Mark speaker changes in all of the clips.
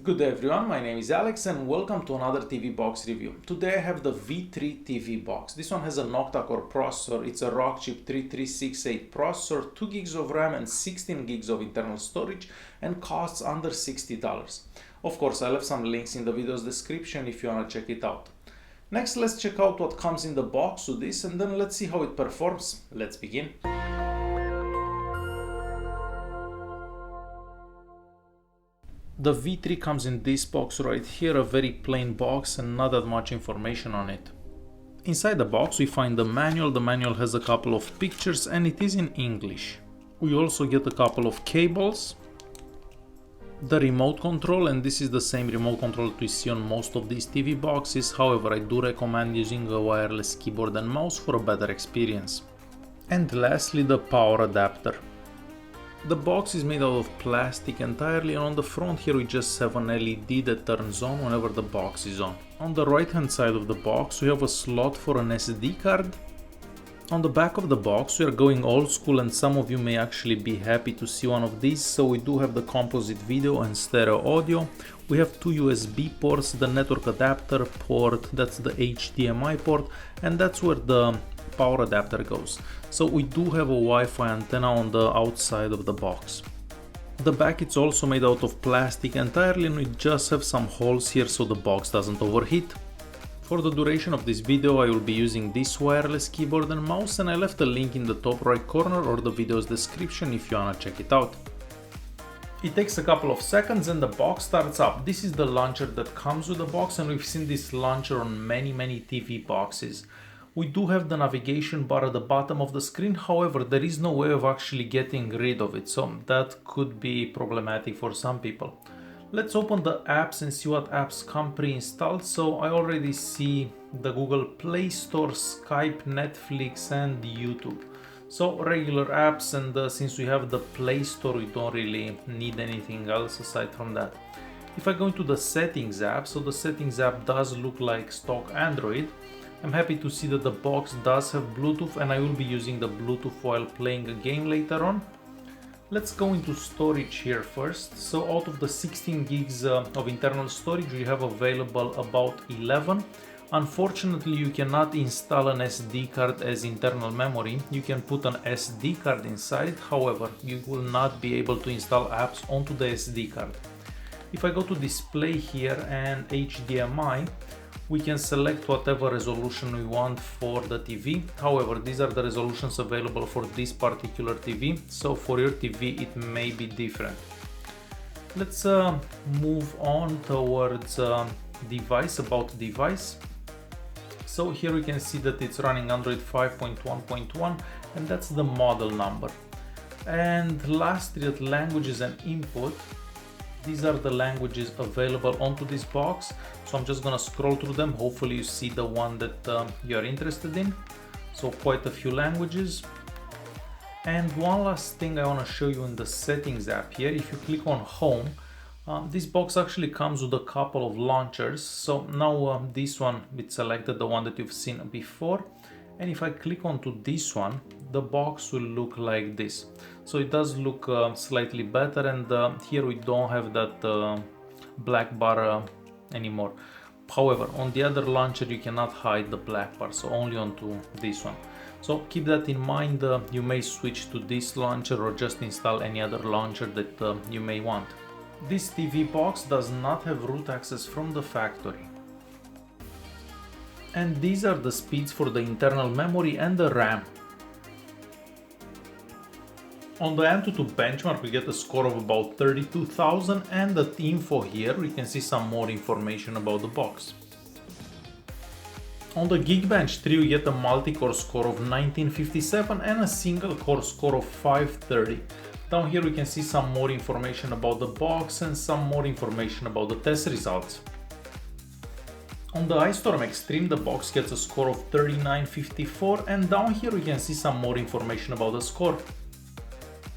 Speaker 1: Good day everyone, my name is Alex and welcome to another TV box review. Today I have the V3 TV box. This one has an Octa-core processor, it's a Rockchip 3368 processor, 2 gigs of RAM and 16 gigs of internal storage and costs under $60. Of course, I'll have some links in the video's description if you want to check it out. Next, let's check out what comes in the box with this and then let's see how it performs. Let's begin. The V3 comes in this box right here, a very plain box and not that much information on it. Inside the box we find the manual. The manual has a couple of pictures and it is in English. We also get a couple of cables, the remote control, and this is the same remote control that we see on most of these TV boxes. However, I do recommend using a wireless keyboard and mouse for a better experience. And lastly, the power adapter. The box is made out of plastic entirely, and on the front here we just have an LED that turns on whenever the box is on. On the right hand side of the box we have a slot for an SD card. On the back of the box we are going old school, and some of you may actually be happy to see one of these. So we do have the composite video and stereo audio. We have two USB ports, the network adapter port, that's the HDMI port, and that's where the power adapter goes. So we do have a Wi-Fi antenna on the outside of the box. The back is also made out of plastic entirely, and we just have some holes here so the box doesn't overheat. For the duration of this video I will be using this wireless keyboard and mouse, and I left a link in the top right corner or the video's description if you wanna check it out. It takes a couple of seconds and the box starts up. This is the launcher that comes with the box, and we've seen this launcher on many TV boxes. We do have the navigation bar at the bottom of the screen, however there is no way of actually getting rid of it, so that could be problematic for some people. Let's open the apps and see what apps come pre-installed. So I already see the Google Play Store, Skype, Netflix and YouTube. So regular apps, and since we have the Play Store we don't really need anything else aside from that. If I go into the settings app, so the settings app does look like stock Android. I'm happy to see that the box does have Bluetooth, and I will be using the Bluetooth while playing a game later on. Let's go into storage here first. So out of the 16 gigs of internal storage we have available about 11. Unfortunately you cannot install an SD card as internal memory. You can put an SD card inside, however you will not be able to install apps onto the SD card. If I go to display here and HDMI, we can select whatever resolution we want for the TV. However, these are the resolutions available for this particular TV, so for your TV it may be different. Let's move on towards device, about device. So here we can see that it's running Android 5.1.1 and that's the model number. And lastly, at languages and input, these are the languages available onto this box, so I'm just gonna scroll through them. Hopefully you see the one that you're interested in. So quite a few languages. And one last thing I want to show you in the settings app here. If you click on home, this box actually comes with a couple of launchers. So now this one, it's selected, the one that you've seen before. And if I click onto this one, the box will look like this. So it does look slightly better, and here we don't have that black bar anymore. However, on the other launcher you cannot hide the black bar, so only onto this one. So keep that in mind. You may switch to this launcher or just install any other launcher that you may want. This TV box does not have root access from the factory. And these are the speeds for the internal memory and the RAM. On the Aptitude Benchmark we get a score of about 32,000, and at info here we can see some more information about the box. On the Geekbench 3 we get a multi-core score of 1957 and a single core score of 530. Down here we can see some more information about the box and some more information about the test results. On the iStorm Extreme the box gets a score of 3954, and down here we can see some more information about the score.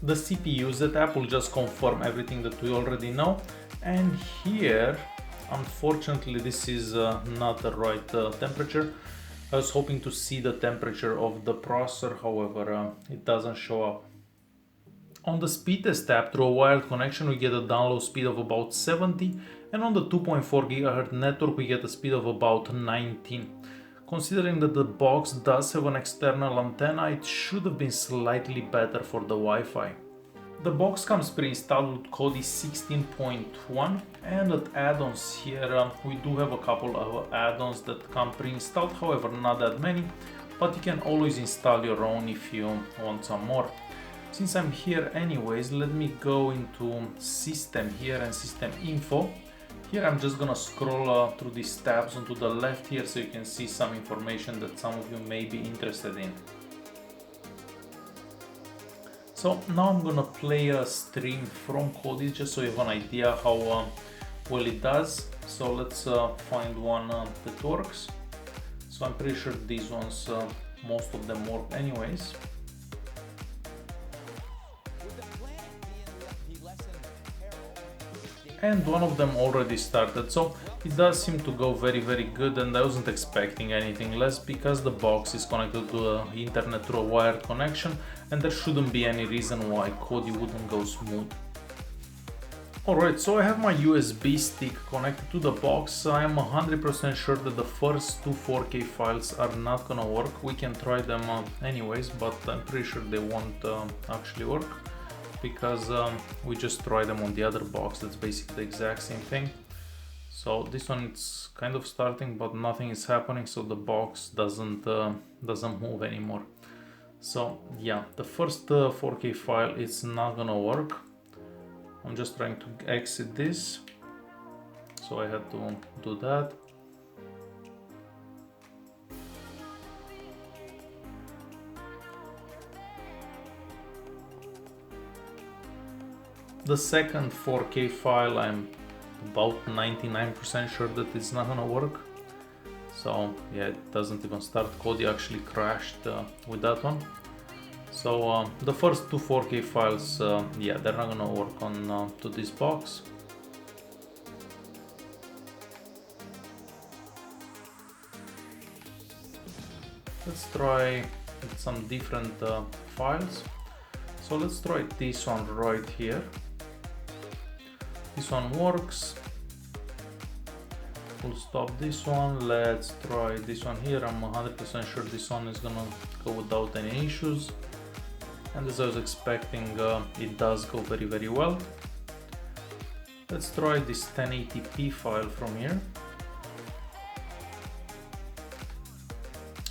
Speaker 1: The CPU setup will just confirm everything that we already know, and here unfortunately this is not the right temperature. I was hoping to see the temperature of the processor, however it doesn't show up. On the speed test tab, through a wired connection, we get a download speed of about 70, and on the 2.4 GHz network, we get a speed of about 19. Considering that the box does have an external antenna, it should have been slightly better for the Wi-Fi. The box comes pre-installed with Kodi 16.1, and at add-ons here we do have a couple of add-ons that come pre-installed, however not that many, but you can always install your own if you want some more. Since I'm here anyways, let me go into system here and system info. Here I'm just gonna scroll through these tabs onto the left here so you can see some information that some of you may be interested in. So now I'm gonna play a stream from Kodi just so you have an idea how well it does. So let's find one that works. So I'm pretty sure these ones, most of them work anyways. And one of them already started, so it does seem to go very good, and I wasn't expecting anything less because the box is connected to the internet through a wired connection, and there shouldn't be any reason why Kodi wouldn't go smooth. Alright, so I have my USB stick connected to the box. I am 100% sure that the first two 4K files are not gonna work. We can try them anyways, but I'm pretty sure they won't actually work, because we just tried them on the other box. That's basically the exact same thing. So this one is kind of starting, but nothing is happening, so the box doesn't move anymore. So yeah, the first 4K file is not gonna work. I'm just trying to exit this, so I had to do that. The second 4K file, I'm about 99% sure that it's not gonna work. So yeah, it doesn't even start. Kodi actually crashed with that one. So the first two 4K files, yeah, they're not gonna work on to this box. Let's try some different files. So let's try this one right here. This one works. We'll stop this one. Let's try this one here. I'm 100% sure this one is gonna go without any issues. And as I was expecting, it does go very well. Let's try this 1080p file from here.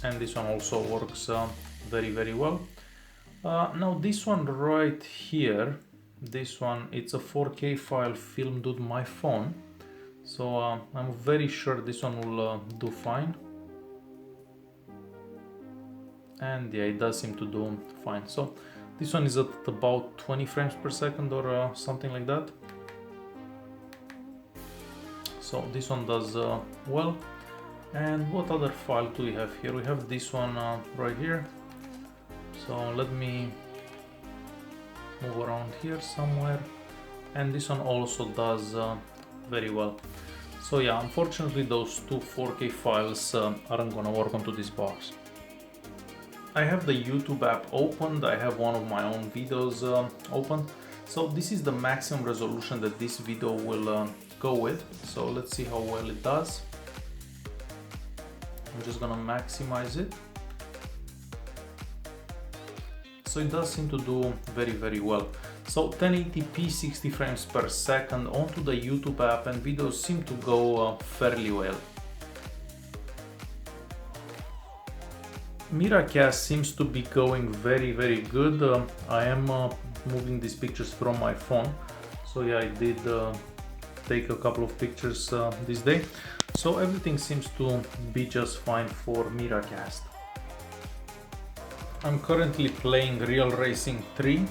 Speaker 1: And this one also works very well. Now this one right here, this one, it's a 4K file filmed with my phone. So I'm very sure this one will do fine. And yeah, it does seem to do fine. So this one is at about 20 frames per second or something like that. So this one does well. And what other file do we have here? We have this one right here. So let me move around here somewhere. And this one also does very well. So yeah, unfortunately those two 4K files aren't gonna work onto this box. I have the YouTube app opened. I have one of my own videos open. So this is the maximum resolution that this video will go with. So let's see how well it does. I'm just gonna maximize it. So it does seem to do very well. So 1080p 60 frames per second onto the YouTube app, and videos seem to go fairly well. Miracast seems to be going very good. I am moving these pictures from my phone. So yeah, I did take a couple of pictures this day. So everything seems to be just fine for Miracast. I'm currently playing Real Racing 3.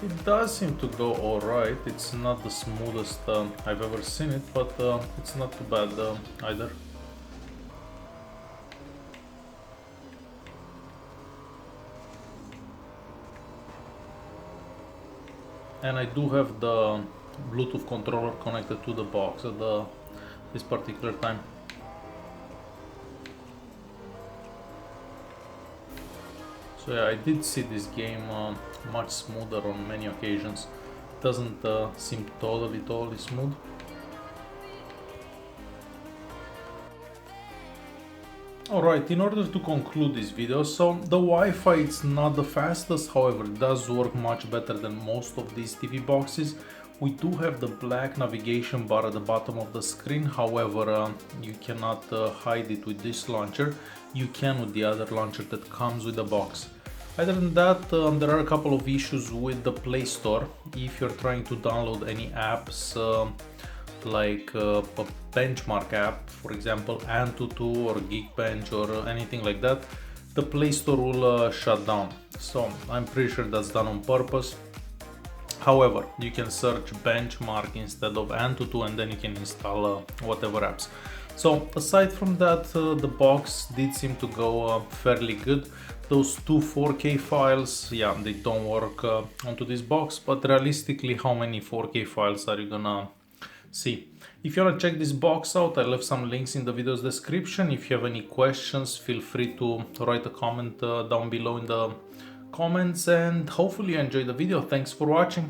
Speaker 1: It does seem to go alright. It's not the smoothest I've ever seen it, but it's not too bad either. And I do have the Bluetooth controller connected to the box at this particular time. So yeah, I did see this game much smoother on many occasions. Doesn't seem totally smooth. Alright, in order to conclude this video, so the Wi-Fi is not the fastest, however it does work much better than most of these TV boxes. We do have the black navigation bar at the bottom of the screen, however you cannot hide it with this launcher. You can with the other launcher that comes with the box. Other than that, there are a couple of issues with the Play Store. If you're trying to download any apps like a benchmark app, for example Antutu or Geekbench or anything like that, the Play Store will shut down. So I'm pretty sure that's done on purpose. However, you can search benchmark instead of Antutu and then you can install whatever apps. So aside from that, the box did seem to go fairly good. Those two 4K files, yeah, they don't work onto this box, but realistically, how many 4K files are you gonna see? If you want to check this box out, I left some links in the video's description. If you have any questions, feel free to write a comment down below in the comments, and hopefully you enjoyed the video. Thanks for watching.